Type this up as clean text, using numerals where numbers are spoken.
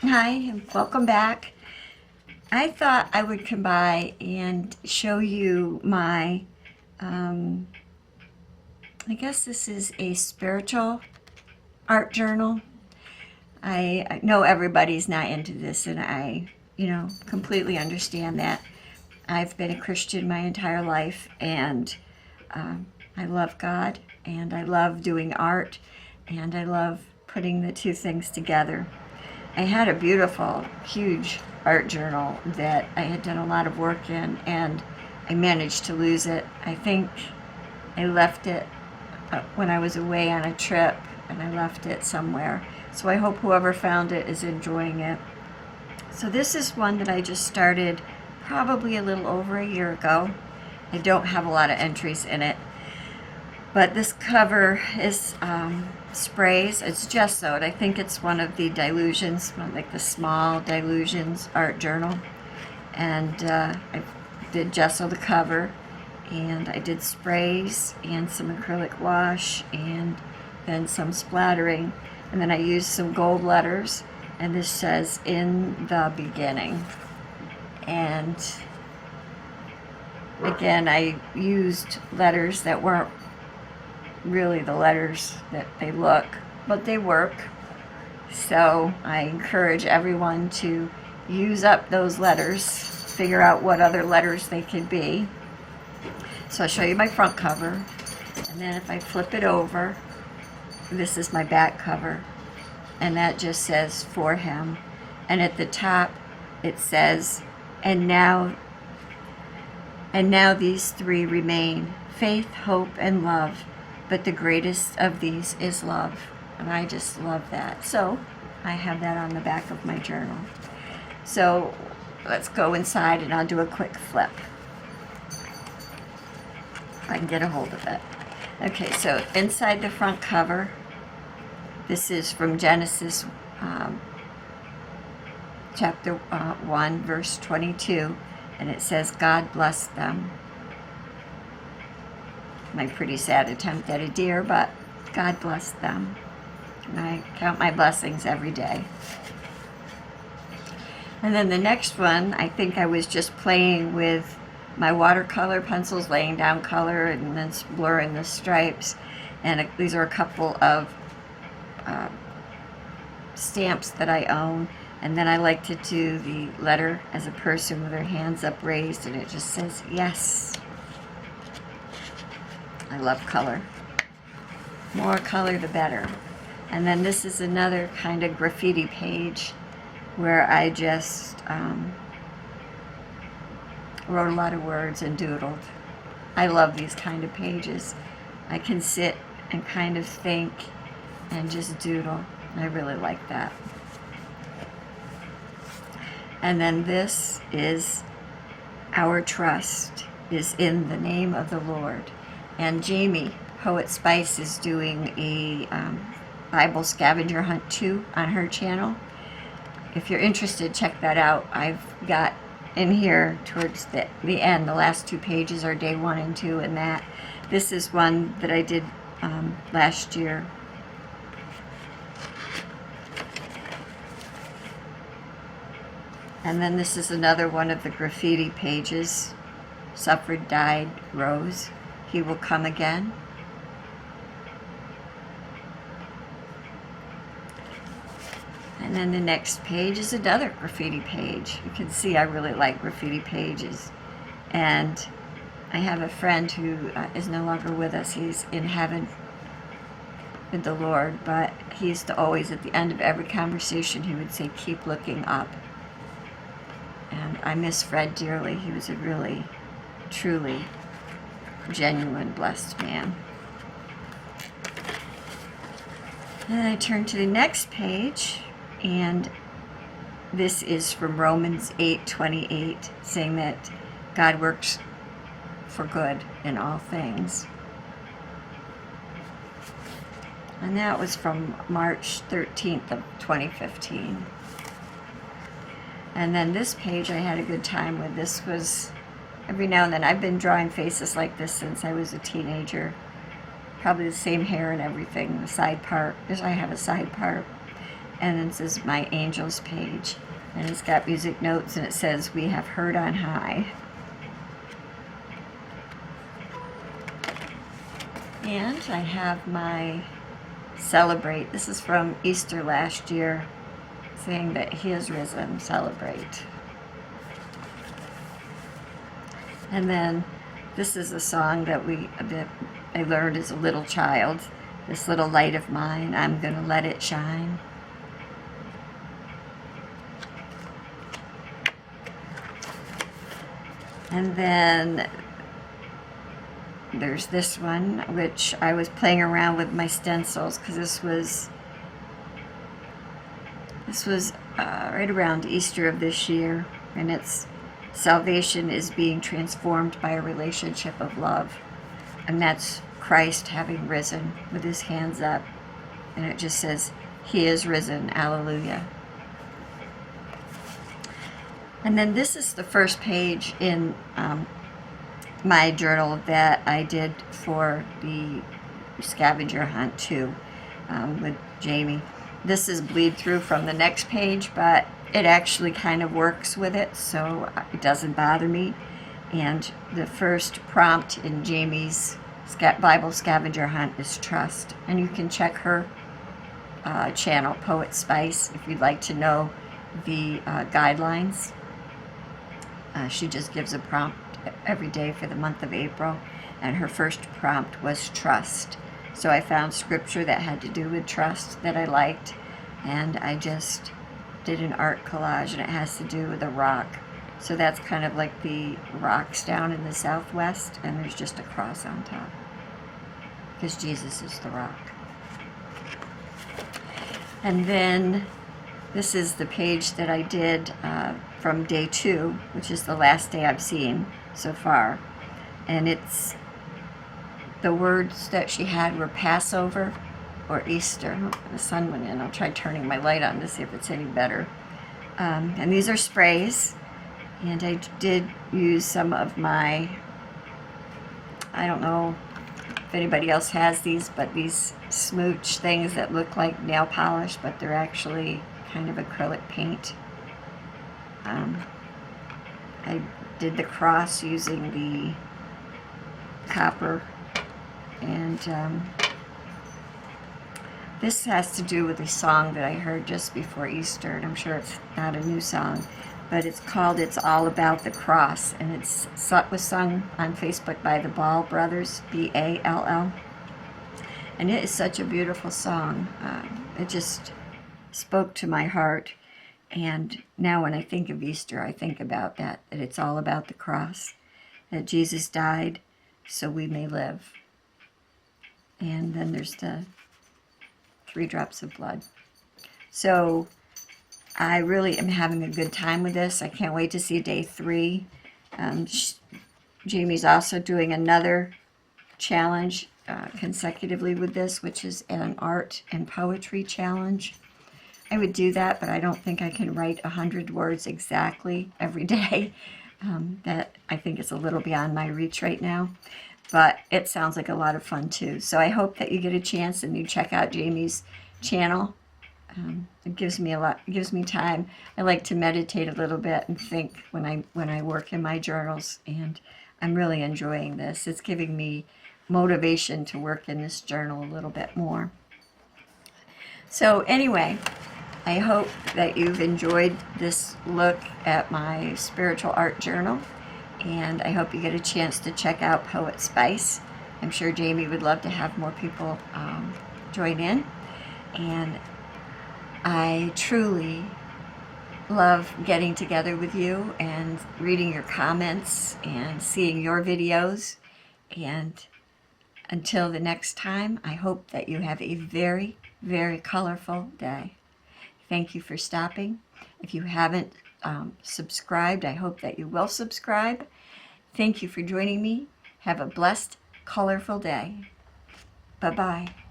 Hi, and welcome back. I thought I would come by and show you my, um, I guess this is a spiritual art journal. I know everybody's not into this, and I completely understand that. I've been a Christian my entire life, and I love God, and I love doing art, and I love putting the two things together. I had a beautiful, huge art journal that I had done a lot of work in, and I managed to lose it. I think I left it when I was away on a trip, and I left it somewhere. So I hope whoever found it is enjoying it. So this is one that I just started probably a little over a year ago. I don't have a lot of entries in it, but this cover is sprays. It's gessoed. I think it's one of the Dilutions, like the small Dilutions art journal. And I did gesso the cover, and I did sprays and some acrylic wash and then some splattering. And then I used some gold letters, and this says "In the Beginning." And again, I used letters that weren't really the letters that they look, but they work. So I encourage everyone to use up those letters, figure out what other letters they could be. So I'll show you my front cover, and then if I flip it over, this is my back cover, and that just says "For Him." And at the top it says, and now these three remain: faith, hope, and love. But the greatest of these is love. And I just love that. So I have that on the back of my journal. So let's go inside, and I'll do a quick flip. If I can get a hold of it. Okay, so inside the front cover, this is from Genesis chapter 1, verse 22. And it says, "God bless them." My pretty sad attempt at a deer, but God bless them. And I count my blessings every day. And then the next one, I think I was just playing with my watercolor pencils, laying down color and then blurring the stripes. And these are a couple of stamps that I own. And then I like to do the letter as a person with her hands upraised, and it just says "Yes." I love color. More color, the better. And then this is another kind of graffiti page where I just wrote a lot of words and doodled. I love these kind of pages. I can sit and kind of think and just doodle. I really like that. And then this is "Our trust is in the name of the Lord." And Jamie, Poetspice, is doing a Bible scavenger hunt too on her channel. If you're interested, check that out. I've got in here towards the end, the last two pages are day 1 and 2, and that. This is one that I did last year. And then this is another one of the graffiti pages. "Suffered, died, rose. He will come again." And then the next page is another graffiti page. You can see I really like graffiti pages. And I have a friend who is no longer with us. He's in heaven with the Lord, but he used to always, at the end of every conversation, he would say, "Keep looking up." And I miss Fred dearly. He was a really, truly genuine, blessed man. And then I turn to the next page, and this is from Romans 8:28, saying that God works for good in all things. And that was from March 13th of 2015. And then this page I had a good time with. This was every now and then. I've been drawing faces like this since I was a teenager. Probably the same hair and everything, the side part, because I have a side part. And this is my angels page. And it's got music notes, and it says, "We have heard on high." And I have my celebrate. This is from Easter last year, saying that He is risen, celebrate. And then this is a song that I learned as a little child. "This little light of mine, I'm gonna let it shine." And then there's this one, which I was playing around with my stencils, because this was right around Easter of this year, and it's "Salvation is being transformed by a relationship of love," and that's Christ having risen with His hands up, and it just says, "He is risen, alleluia." And then this is the first page in my journal that I did for the scavenger hunt too, with Jamie. This is bleed through from the next page, but it actually kind of works with it, so it doesn't bother me. And the first prompt in Jamie's Bible scavenger hunt is trust. And you can check her channel, Poetspice, if you'd like to know the guidelines. She just gives a prompt every day for the month of April, and her first prompt was trust. So I found scripture that had to do with trust that I liked, and I just did an art collage, and it has to do with a rock. So that's kind of like the rocks down in the southwest, and there's just a cross on top, because Jesus is the rock. And then this is the page that I did from day 2, which is the last day I've seen so far. And it's the words that she had were Passover or Easter. Oh, the sun went in. I'll try turning my light on to see if it's any better. And these are sprays. And I did use some of my, I don't know if anybody else has these, but these smooch things that look like nail polish, but they're actually kind of acrylic paint. I did the cross using the copper, and this has to do with a song that I heard just before Easter, and I'm sure it's not a new song, but it's called "It's All About the Cross," and it was sung on Facebook by the Ball Brothers, Ball, and it is such a beautiful song. It just spoke to my heart. And now when I think of Easter, I think about that it's all about the cross, that Jesus died so we may live. And then there's the 3 drops of blood. So I really am having a good time with this. I can't wait to see day 3. Jamie's also doing another challenge consecutively with this, which is an art and poetry challenge. I would do that, but I don't think I can write 100 words exactly every day. That I think is a little beyond my reach right now, but it sounds like a lot of fun too. So I hope that you get a chance and you check out Jamie's channel. It gives me time. I like to meditate a little bit and think when I work in my journals, and I'm really enjoying this. It's giving me motivation to work in this journal a little bit more. So anyway, I hope that you've enjoyed this look at my spiritual art journal, and I hope you get a chance to check out Poetspice. I'm sure Jamie would love to have more people join in, and I truly love getting together with you and reading your comments and seeing your videos. And until the next time, I hope that you have a very, very colorful day. Thank you for stopping. If you haven't subscribed, I hope that you will subscribe. Thank you for joining me. Have a blessed, colorful day. Bye-bye.